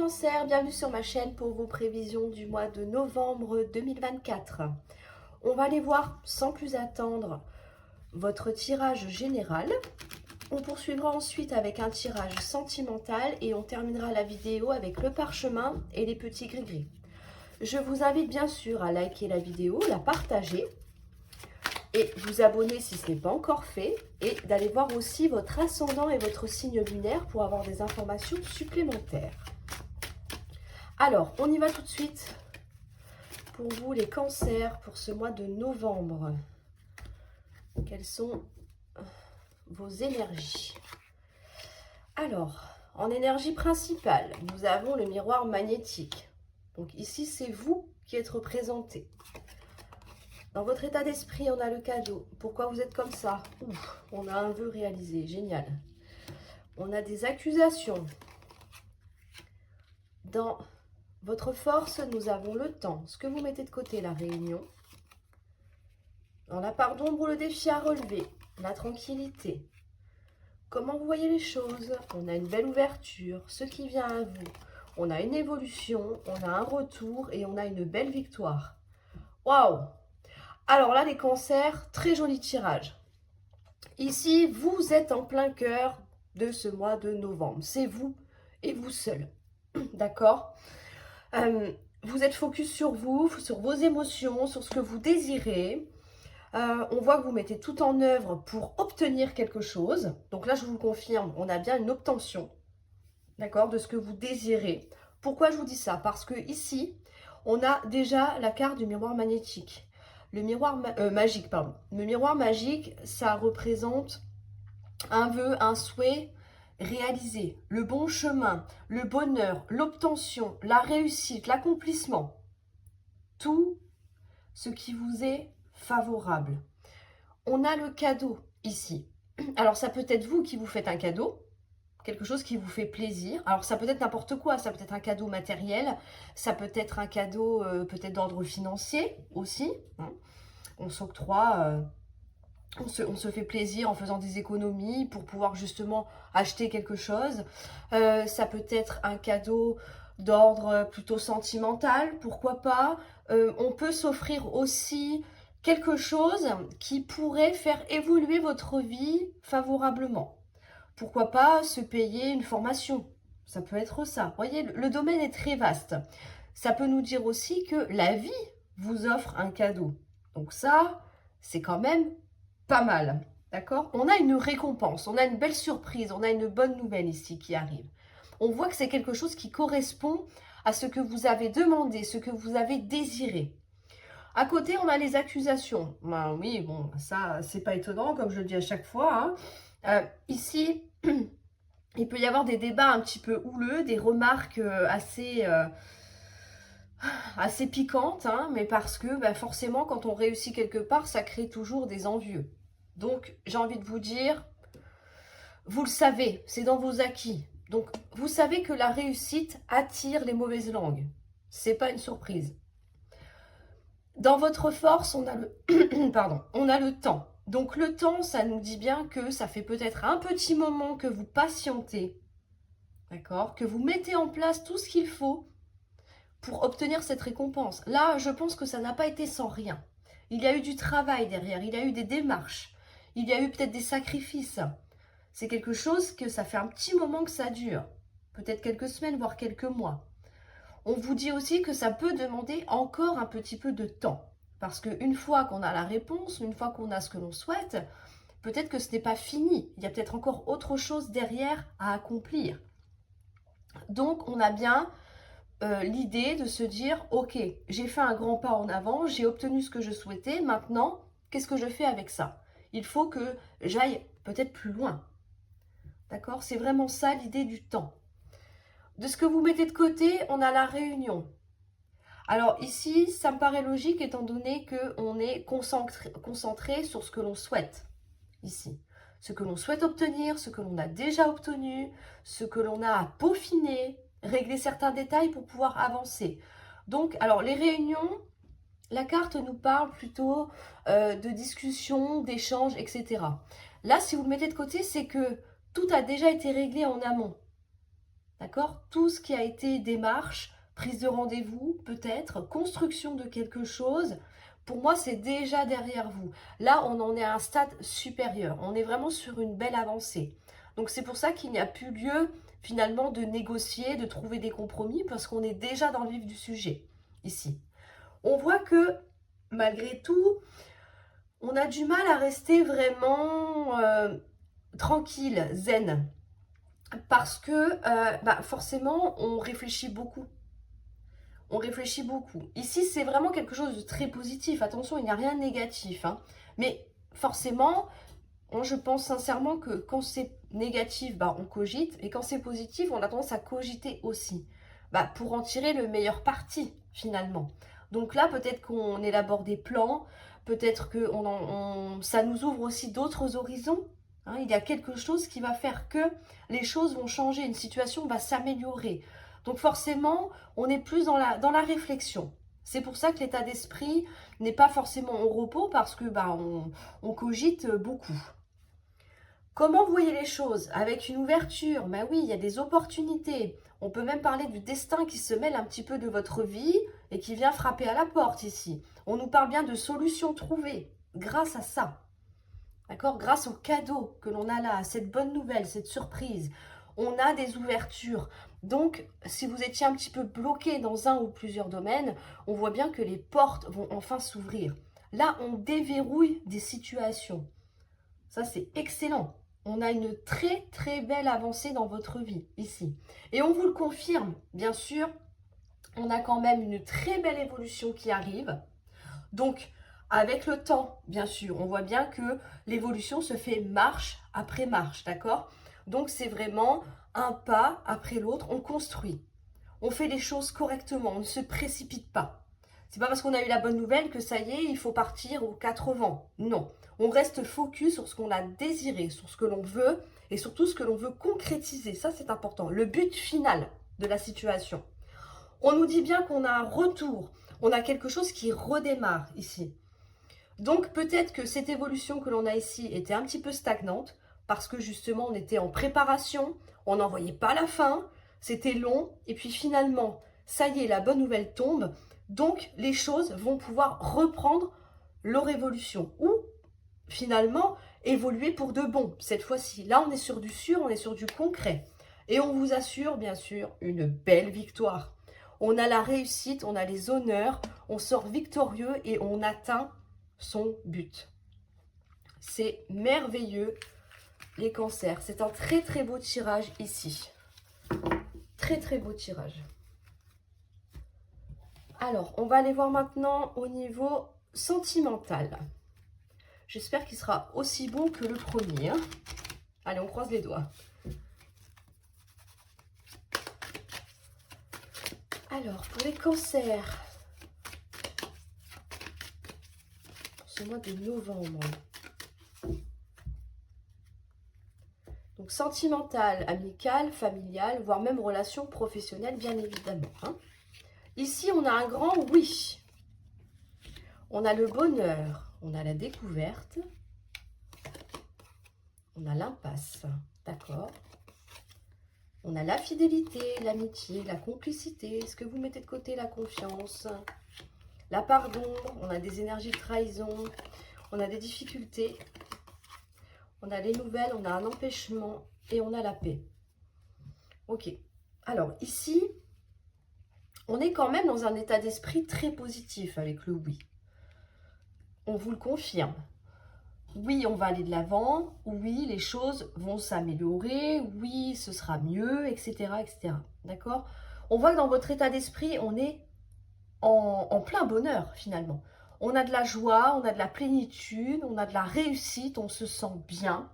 Cancer, bienvenue sur ma chaîne pour vos prévisions du mois de novembre 2024. On va aller voir sans plus attendre votre tirage général. On poursuivra ensuite avec un tirage sentimental et on terminera la vidéo avec le parchemin et les petits gris-gris. Je vous invite bien sûr à liker la vidéo, la partager et vous abonner si ce n'est pas encore fait et d'aller voir aussi votre ascendant et votre signe lunaire pour avoir des informations supplémentaires. Alors, on y va tout de suite pour vous les cancers pour ce mois de novembre. Quelles sont vos énergies? Alors, en énergie principale, nous avons le miroir magnétique. Donc ici, c'est vous qui êtes représenté. Dans votre état d'esprit, on a le cadeau. Pourquoi vous êtes comme ça? Ouf, on a un vœu réalisé, génial. On a des accusations. Dans votre force, nous avons le temps. Ce que vous mettez de côté, la réunion. Dans la part d'ombre, le défi à relever. La tranquillité. Comment vous voyez les choses? On a une belle ouverture, ce qui vient à vous. On a une évolution, on a un retour et on a une belle victoire. Waouh! Alors là, les cancers, très joli tirage. Ici, vous êtes en plein cœur de ce mois de novembre. C'est vous et vous seul. D'accord? Vous êtes focus sur vous, sur vos émotions, sur ce que vous désirez. On voit que vous mettez tout en œuvre pour obtenir quelque chose. Donc là, je vous le confirme, on a bien une obtention, d'accord, de ce que vous désirez. Pourquoi je vous dis ça? Parce que ici, on a déjà la carte du miroir magnétique. Le miroir magique, pardon. Le miroir magique, ça représente un vœu, un souhait réalisé, le bon chemin, le bonheur, l'obtention, la réussite, l'accomplissement. Tout ce qui vous est favorable. On a le cadeau ici. Alors, ça peut être vous qui vous faites un cadeau, quelque chose qui vous fait plaisir. Alors, ça peut être n'importe quoi. Ça peut être un cadeau matériel, ça peut être un cadeau peut-être d'ordre financier aussi. Hein. On s'octroie, on se fait plaisir en faisant des économies pour pouvoir justement acheter quelque chose. Ça peut être un cadeau d'ordre plutôt sentimental, pourquoi pas. On peut s'offrir aussi quelque chose qui pourrait faire évoluer votre vie favorablement. Pourquoi pas se payer une formation? Ça peut être ça. Vous voyez, le domaine est très vaste. Ça peut nous dire aussi que la vie vous offre un cadeau. Donc ça, c'est quand même pas mal. D'accord? On a une récompense, on a une belle surprise, on a une bonne nouvelle ici qui arrive. On voit que c'est quelque chose qui correspond à ce que vous avez demandé, ce que vous avez désiré. À côté, on a les accusations. Ben oui, bon, ça, c'est pas étonnant, comme je le dis à chaque fois. Hein. Ici, il peut y avoir des débats un petit peu houleux, des remarques assez piquantes, hein, mais parce que ben, forcément, quand on réussit quelque part, ça crée toujours des envieux. Donc, j'ai envie de vous dire, vous le savez, c'est dans vos acquis. Donc, vous savez que la réussite attire les mauvaises langues. C'est pas une surprise. Dans votre force, on a le, pardon, on a le temps. Donc le temps, ça nous dit bien que ça fait peut-être un petit moment que vous patientez, d'accord, que vous mettez en place tout ce qu'il faut pour obtenir cette récompense. Là, je pense que ça n'a pas été sans rien. Il y a eu du travail derrière, il y a eu des démarches, il y a eu peut-être des sacrifices. C'est quelque chose que ça fait un petit moment que ça dure, peut-être quelques semaines, voire quelques mois. On vous dit aussi que ça peut demander encore un petit peu de temps. Parce qu'une fois qu'on a la réponse, une fois qu'on a ce que l'on souhaite, peut-être que ce n'est pas fini. Il y a peut-être encore autre chose derrière à accomplir. Donc, on a bien l'idée de se dire, ok, j'ai fait un grand pas en avant, j'ai obtenu ce que je souhaitais, maintenant, qu'est-ce que je fais avec ça? Il faut que j'aille peut-être plus loin. D'accord? C'est vraiment ça l'idée du temps. De ce que vous mettez de côté, on a la réunion. Alors ici, ça me paraît logique étant donné qu'on est concentré sur ce que l'on souhaite. Ici, ce que l'on souhaite obtenir, ce que l'on a déjà obtenu, ce que l'on a à peaufiner, régler certains détails pour pouvoir avancer. Donc, alors les réunions, la carte nous parle plutôt de discussion, d'échange, etc. Là, si vous le mettez de côté, c'est que tout a déjà été réglé en amont. D'accord? Tout ce qui a été démarche, prise de rendez-vous, peut-être, construction de quelque chose, pour moi, c'est déjà derrière vous. Là, on en est à un stade supérieur. On est vraiment sur une belle avancée. Donc, c'est pour ça qu'il n'y a plus lieu, finalement, de négocier, de trouver des compromis, parce qu'on est déjà dans le vif du sujet, ici. On voit que, malgré tout, on a du mal à rester vraiment tranquille, zen. Parce que forcément, on réfléchit beaucoup. On réfléchit beaucoup. Ici, c'est vraiment quelque chose de très positif. Attention, il n'y a rien de négatif. Hein. Mais forcément, moi, je pense sincèrement que quand c'est négatif, on cogite. Et quand c'est positif, on a tendance à cogiter aussi. Pour en tirer le meilleur parti, finalement. Donc là, peut-être qu'on élabore des plans. Peut-être que ça nous ouvre aussi d'autres horizons. Hein, il y a quelque chose qui va faire que les choses vont changer, une situation va s'améliorer. Donc forcément, on est plus dans la réflexion. C'est pour ça que l'état d'esprit n'est pas forcément au repos parce que on cogite beaucoup. Comment vous voyez les choses? Avec une ouverture, oui, il y a des opportunités. On peut même parler du destin qui se mêle un petit peu de votre vie et qui vient frapper à la porte ici. On nous parle bien de solutions trouvées grâce à ça. D'accord? Grâce au cadeau que l'on a là, cette bonne nouvelle, cette surprise, on a des ouvertures. Donc, si vous étiez un petit peu bloqué dans un ou plusieurs domaines, on voit bien que les portes vont enfin s'ouvrir. Là, on déverrouille des situations. Ça, c'est excellent. On a une très, très belle avancée dans votre vie, ici. Et on vous le confirme, bien sûr, on a quand même une très belle évolution qui arrive. Donc, avec le temps, bien sûr, on voit bien que l'évolution se fait marche après marche, d'accord? Donc, c'est vraiment un pas après l'autre, on construit. On fait les choses correctement, on ne se précipite pas. C'est pas parce qu'on a eu la bonne nouvelle que ça y est, il faut partir aux quatre vents. Non, on reste focus sur ce qu'on a désiré, sur ce que l'on veut et surtout ce que l'on veut concrétiser. Ça, c'est important. Le but final de la situation. On nous dit bien qu'on a un retour, on a quelque chose qui redémarre ici. Donc peut-être que cette évolution que l'on a ici était un petit peu stagnante parce que justement on était en préparation, on n'en voyait pas la fin, c'était long et puis finalement, ça y est, la bonne nouvelle tombe. Donc les choses vont pouvoir reprendre leur évolution ou finalement évoluer pour de bon cette fois-ci. Là on est sur du sûr, on est sur du concret et on vous assure bien sûr une belle victoire. On a la réussite, on a les honneurs, on sort victorieux et on atteint son but. C'est merveilleux, les cancers. C'est un très très beau tirage ici. Très très beau tirage. Alors, on va aller voir maintenant au niveau sentimental. J'espère qu'il sera aussi bon que le premier. Hein. Allez, on croise les doigts. Alors, pour les cancers, pour ce mois de novembre. Donc, sentimental, amical, familial, voire même relation professionnelle, bien évidemment. Hein. Ici, on a un grand oui. On a le bonheur, on a la découverte, on a l'impasse, d'accord? On a la fidélité, l'amitié, la complicité. Est-ce que vous mettez de côté la confiance? La pardon, on a des énergies de trahison, on a des difficultés, on a les nouvelles, on a un empêchement et on a la paix. Ok. Alors ici, on est quand même dans un état d'esprit très positif avec le oui. On vous le confirme. Oui, on va aller de l'avant. Oui, les choses vont s'améliorer. Oui, ce sera mieux, etc. etc. D'accord? On voit que dans votre état d'esprit, on est en plein bonheur, finalement. On a de la joie, on a de la plénitude, on a de la réussite, on se sent bien.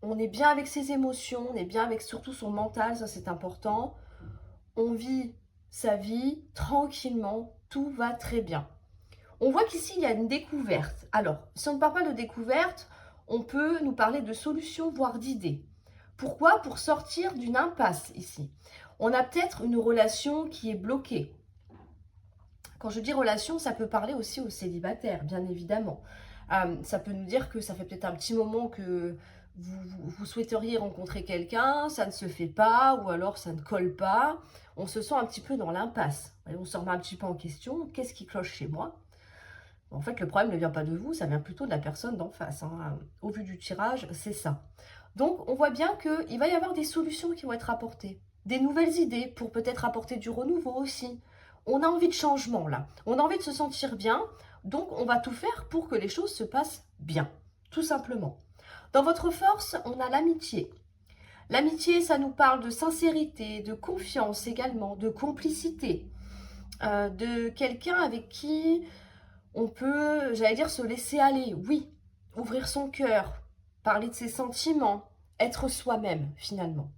On est bien avec ses émotions, on est bien avec surtout son mental, ça c'est important. On vit sa vie tranquillement, tout va très bien. On voit qu'ici, il y a une découverte. Alors, si on ne parle pas de découverte, on peut nous parler de solutions, voire d'idées. Pourquoi? Pour sortir d'une impasse ici. On a peut-être une relation qui est bloquée. Quand je dis relation, ça peut parler aussi aux célibataires, bien évidemment. Ça peut nous dire que ça fait peut-être un petit moment que vous souhaiteriez rencontrer quelqu'un, ça ne se fait pas, ou alors ça ne colle pas. On se sent un petit peu dans l'impasse. On se remet un petit peu en question. Qu'est-ce qui cloche chez moi? En fait, le problème ne vient pas de vous, ça vient plutôt de la personne d'en face. Hein. Au vu du tirage, c'est ça. Donc, on voit bien qu'il va y avoir des solutions qui vont être apportées. Des nouvelles idées pour peut-être apporter du renouveau aussi. On a envie de changement, là. On a envie de se sentir bien. Donc, on va tout faire pour que les choses se passent bien. Tout simplement. Dans votre force, on a l'amitié. L'amitié, ça nous parle de sincérité, de confiance également, de complicité. De quelqu'un avec qui on peut, j'allais dire, se laisser aller, oui, ouvrir son cœur, parler de ses sentiments, être soi-même finalement.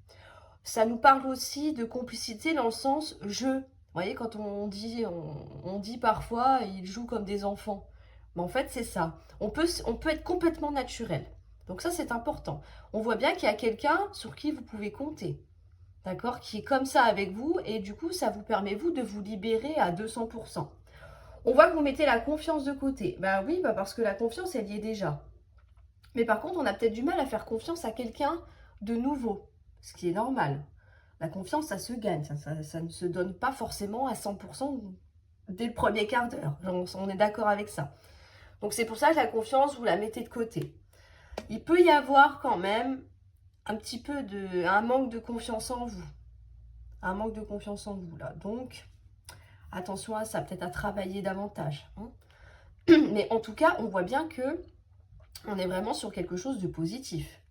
Ça nous parle aussi de complicité dans le sens je. Vous voyez, quand on dit parfois, ils jouent comme des enfants. Mais en fait, c'est ça. On peut être complètement naturel. Donc ça, c'est important. On voit bien qu'il y a quelqu'un sur qui vous pouvez compter. D'accord? Qui est comme ça avec vous. Et du coup, ça vous permet, vous, de vous libérer à 200%. On voit que vous mettez la confiance de côté. Ben oui, parce que la confiance, elle y est déjà. Mais par contre, on a peut-être du mal à faire confiance à quelqu'un de nouveau, ce qui est normal. La confiance, ça se gagne, ça ne se donne pas forcément à 100% dès le premier quart d'heure. On est d'accord avec ça. Donc c'est pour ça que la confiance, vous la mettez de côté. Il peut y avoir quand même un petit peu un manque de confiance en vous. Un manque de confiance en vous, là. Donc, attention à ça, peut-être à travailler davantage. Hein. Mais en tout cas, on voit bien que on est vraiment sur quelque chose de positif.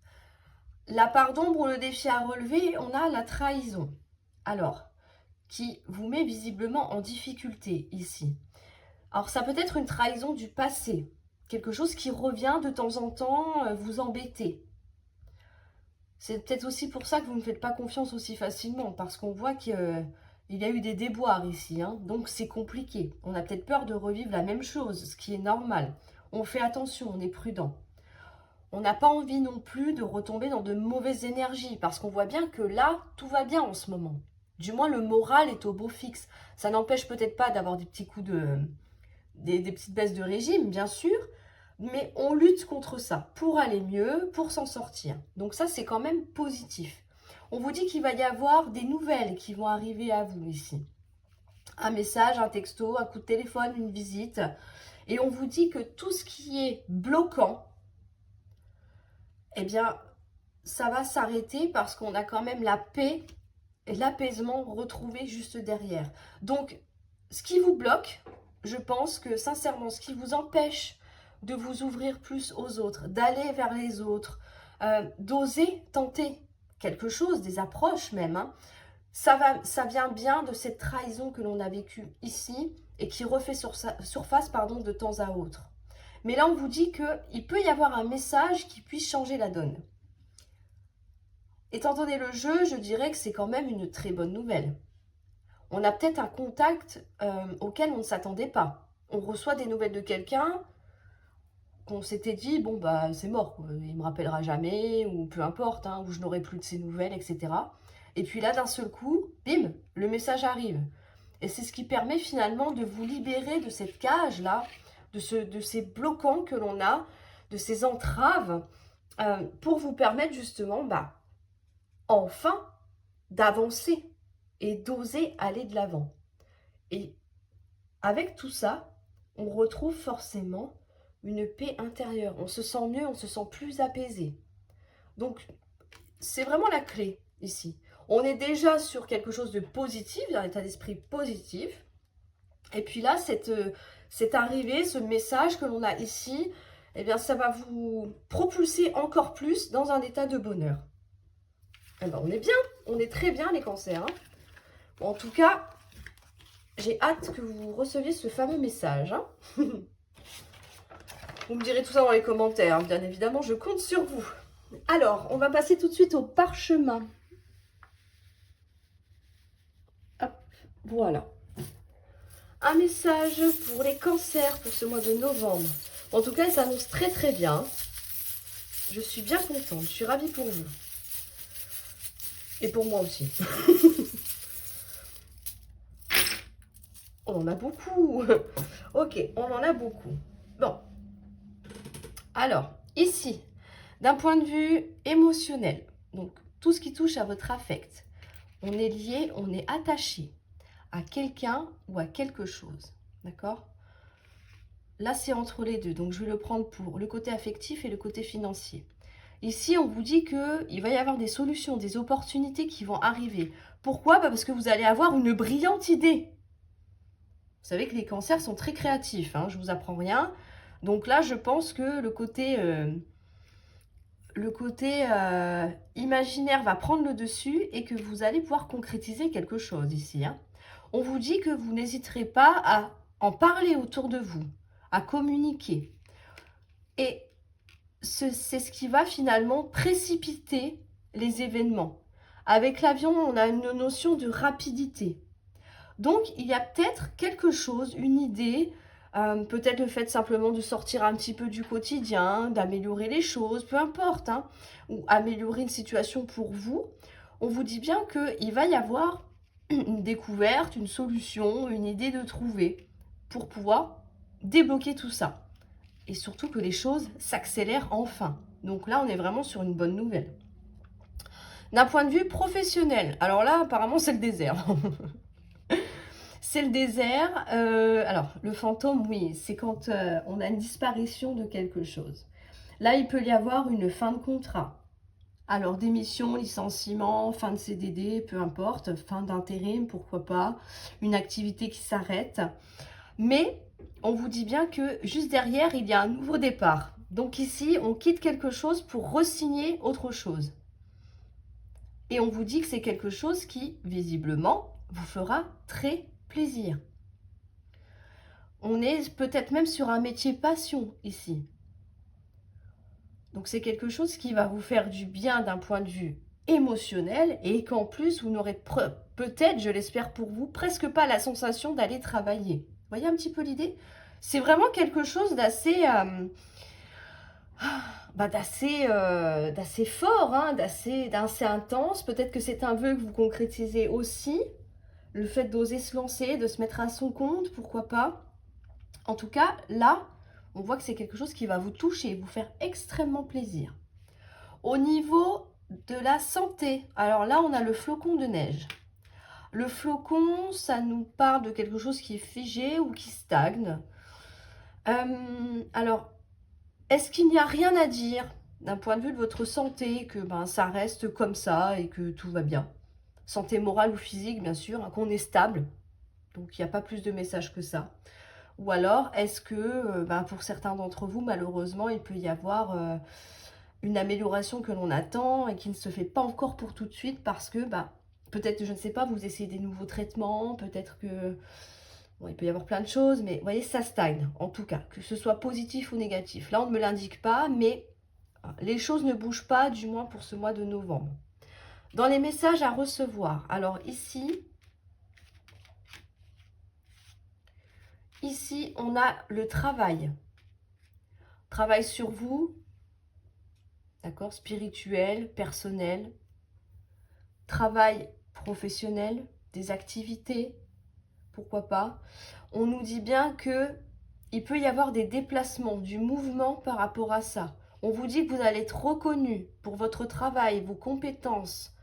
La part d'ombre ou le défi à relever, on a la trahison. Alors, qui vous met visiblement en difficulté ici. Alors, ça peut être une trahison du passé. Quelque chose qui revient de temps en temps vous embêter. C'est peut-être aussi pour ça que vous ne faites pas confiance aussi facilement, parce qu'on voit qu'il y a eu des déboires ici, hein, donc c'est compliqué. On a peut-être peur de revivre la même chose, ce qui est normal. On fait attention, on est prudent. On n'a pas envie non plus de retomber dans de mauvaises énergies, parce qu'on voit bien que là, tout va bien en ce moment. Du moins, le moral est au beau fixe. Ça n'empêche peut-être pas d'avoir des petits coups des petites baisses de régime, bien sûr, mais on lutte contre ça pour aller mieux, pour s'en sortir. Donc ça, c'est quand même positif. On vous dit qu'il va y avoir des nouvelles qui vont arriver à vous ici. Un message, un texto, un coup de téléphone, une visite. Et on vous dit que tout ce qui est bloquant, eh bien, ça va s'arrêter parce qu'on a quand même la paix et l'apaisement retrouvé juste derrière. Donc, ce qui vous bloque, je pense que sincèrement, ce qui vous empêche de vous ouvrir plus aux autres, d'aller vers les autres, d'oser tenter quelque chose, des approches même, hein, ça vient bien de cette trahison que l'on a vécue ici et qui refait surface de temps à autre. Mais là, on vous dit qu'il peut y avoir un message qui puisse changer la donne. Étant donné le jeu, je dirais que c'est quand même une très bonne nouvelle. On a peut-être un contact auquel on ne s'attendait pas. On reçoit des nouvelles de quelqu'un qu'on s'était dit, bon, bah c'est mort, quoi. Il me rappellera jamais, ou peu importe, hein, ou je n'aurai plus de ses nouvelles, etc. Et puis là, d'un seul coup, bim, le message arrive. Et c'est ce qui permet finalement de vous libérer de cette cage-là, de ces bloquants que l'on a, de ces entraves, pour vous permettre justement, enfin, d'avancer et d'oser aller de l'avant. Et avec tout ça, on retrouve forcément une paix intérieure. On se sent mieux, on se sent plus apaisé. Donc, c'est vraiment la clé ici. On est déjà sur quelque chose de positif, d'un état d'esprit positif. Et puis là, cette arrivée, ce message que l'on a ici, eh bien, ça va vous propulser encore plus dans un état de bonheur. Eh ben, on est bien, on est très bien les cancers. Hein. Bon, en tout cas, j'ai hâte que vous receviez ce fameux message. Hein. Vous me direz tout ça dans les commentaires, hein. Bien évidemment, je compte sur vous. Alors, on va passer tout de suite au parchemin. Hop, voilà. Un message pour les cancers pour ce mois de novembre. En tout cas, il s'annonce très très bien. Je suis bien contente, je suis ravie pour vous. Et pour moi aussi. On en a beaucoup. Ok, on en a beaucoup. Bon. Alors, ici, D'un point de vue émotionnel, donc tout ce qui touche à votre affect, on est lié, on est attaché à quelqu'un ou à quelque chose, d'accord? Là, c'est entre les deux, donc je vais le prendre pour le côté affectif et le côté financier. Ici, on vous dit qu'il va y avoir des solutions, des opportunités qui vont arriver. Pourquoi? Parce que vous allez avoir une brillante idée. Vous savez que les cancers sont très créatifs, hein, je ne vous apprends rien. Donc là, je pense que le côté imaginaire va prendre le dessus et que vous allez pouvoir concrétiser quelque chose ici, hein. On vous dit que vous n'hésiterez pas à en parler autour de vous, à communiquer. Et c'est ce qui va finalement précipiter les événements. Avec l'avion, on a une notion de rapidité. Donc, il y a peut-être quelque chose, une idée, peut-être le fait simplement de sortir un petit peu du quotidien, d'améliorer les choses, peu importe, hein, ou améliorer une situation pour vous. On vous dit bien qu'il va y avoir une découverte, une solution, une idée de trouver pour pouvoir débloquer tout ça. Et surtout que les choses s'accélèrent enfin. Donc là, on est vraiment sur une bonne nouvelle. D'un point de vue professionnel, alors là, apparemment, c'est le désert. C'est le désert. Alors, le fantôme, oui, c'est quand on a une disparition de quelque chose. Là, il peut y avoir une fin de contrat. Alors, démission, licenciement, fin de CDD, peu importe, fin d'intérim, pourquoi pas, une activité qui s'arrête. Mais on vous dit bien que juste derrière, il y a un nouveau départ. Donc ici, on quitte quelque chose pour re-signer autre chose. Et on vous dit que c'est quelque chose qui, visiblement, vous fera très plaisir. On est peut-être même sur un métier passion ici. Donc c'est quelque chose qui va vous faire du bien d'un point de vue émotionnel et qu'en plus, vous n'aurez peut-être, je l'espère pour vous, presque pas la sensation d'aller travailler. Vous voyez un petit peu l'idée? C'est vraiment quelque chose d'assez d'assez fort, hein, d'assez intense. Peut-être que c'est un vœu que vous concrétisez aussi. Le fait d'oser se lancer, de se mettre à son compte, pourquoi pas. En tout cas, là, on voit que c'est quelque chose qui va vous toucher, vous faire extrêmement plaisir. Au niveau de la santé, alors là, on a le flocon de neige. Le flocon, ça nous parle de quelque chose qui est figé ou qui stagne. Alors, est-ce qu'il n'y a rien à dire d'un point de vue de votre santé, que ça reste comme ça et que tout va bien? Santé morale ou physique, bien sûr, hein, qu'on est stable. Donc, il n'y a pas plus de message que ça. Ou alors, est-ce que pour certains d'entre vous, malheureusement, il peut y avoir une amélioration que l'on attend et qui ne se fait pas encore pour tout de suite parce que peut-être, je ne sais pas, vous essayez des nouveaux traitements, peut-être que... Bon, il peut y avoir plein de choses, mais vous voyez, ça stagne, en tout cas, que ce soit positif ou négatif. Là, on ne me l'indique pas, mais les choses ne bougent pas, du moins pour ce mois de novembre. Dans les messages à recevoir, alors ici, on a le travail. Travail sur vous, d'accord, spirituel, personnel, travail professionnel, des activités, pourquoi pas. On nous dit bien que il peut y avoir des déplacements, du mouvement par rapport à ça. On vous dit que vous allez être reconnu pour votre travail, vos compétences,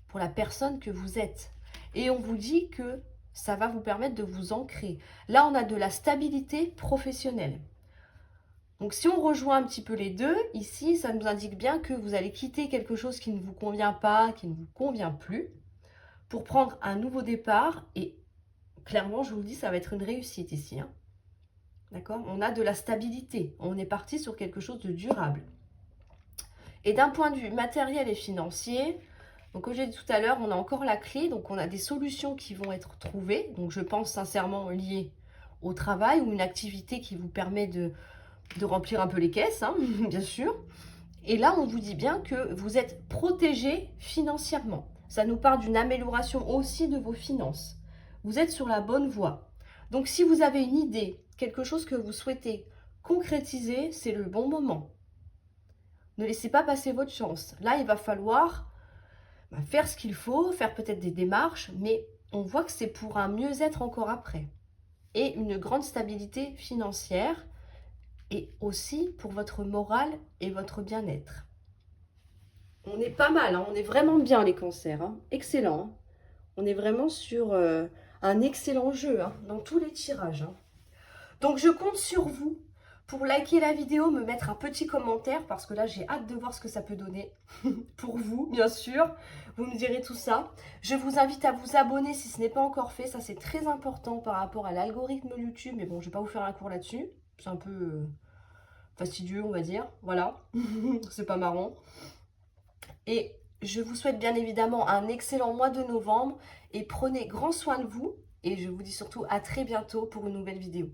pour la personne que vous êtes. Et on vous dit que ça va vous permettre de vous ancrer. Là, on a de la stabilité professionnelle. Donc, si on rejoint un petit peu les deux, ici, ça nous indique bien que vous allez quitter quelque chose qui ne vous convient pas, qui ne vous convient plus, pour prendre un nouveau départ. Et clairement, je vous le dis, ça va être une réussite ici, hein. D'accord? On a de la stabilité. On est parti sur quelque chose de durable. Et d'un point de vue matériel et financier, donc comme j'ai dit tout à l'heure, on a encore la clé. Donc, on a des solutions qui vont être trouvées. Donc, je pense sincèrement liées au travail ou une activité qui vous permet de remplir un peu les caisses, hein, bien sûr. Et là, on vous dit bien que vous êtes protégé financièrement. Ça nous parle d'une amélioration aussi de vos finances. Vous êtes sur la bonne voie. Donc, si vous avez une idée, quelque chose que vous souhaitez concrétiser, c'est le bon moment. Ne laissez pas passer votre chance. Là, il va falloir faire ce qu'il faut, faire peut-être des démarches, mais on voit que c'est pour un mieux-être encore après. Et une grande stabilité financière. et aussi pour votre morale et votre bien-être. On est pas mal, hein, on est vraiment bien les cancers, hein. Excellent. Hein. On est vraiment sur un excellent jeu hein, dans tous les tirages. Hein. Donc je compte sur vous pour liker la vidéo, me mettre un petit commentaire parce que là j'ai hâte de voir ce que ça peut donner pour vous bien sûr. Vous me direz tout ça. Je vous invite à vous abonner si ce n'est pas encore fait. Ça c'est très important par rapport à l'algorithme YouTube. Mais bon, je ne vais pas vous faire un cours là-dessus. C'est un peu fastidieux on va dire. Voilà, c'est pas marrant. Et je vous souhaite bien évidemment un excellent mois de novembre et prenez grand soin de vous. Et je vous dis surtout à très bientôt pour une nouvelle vidéo.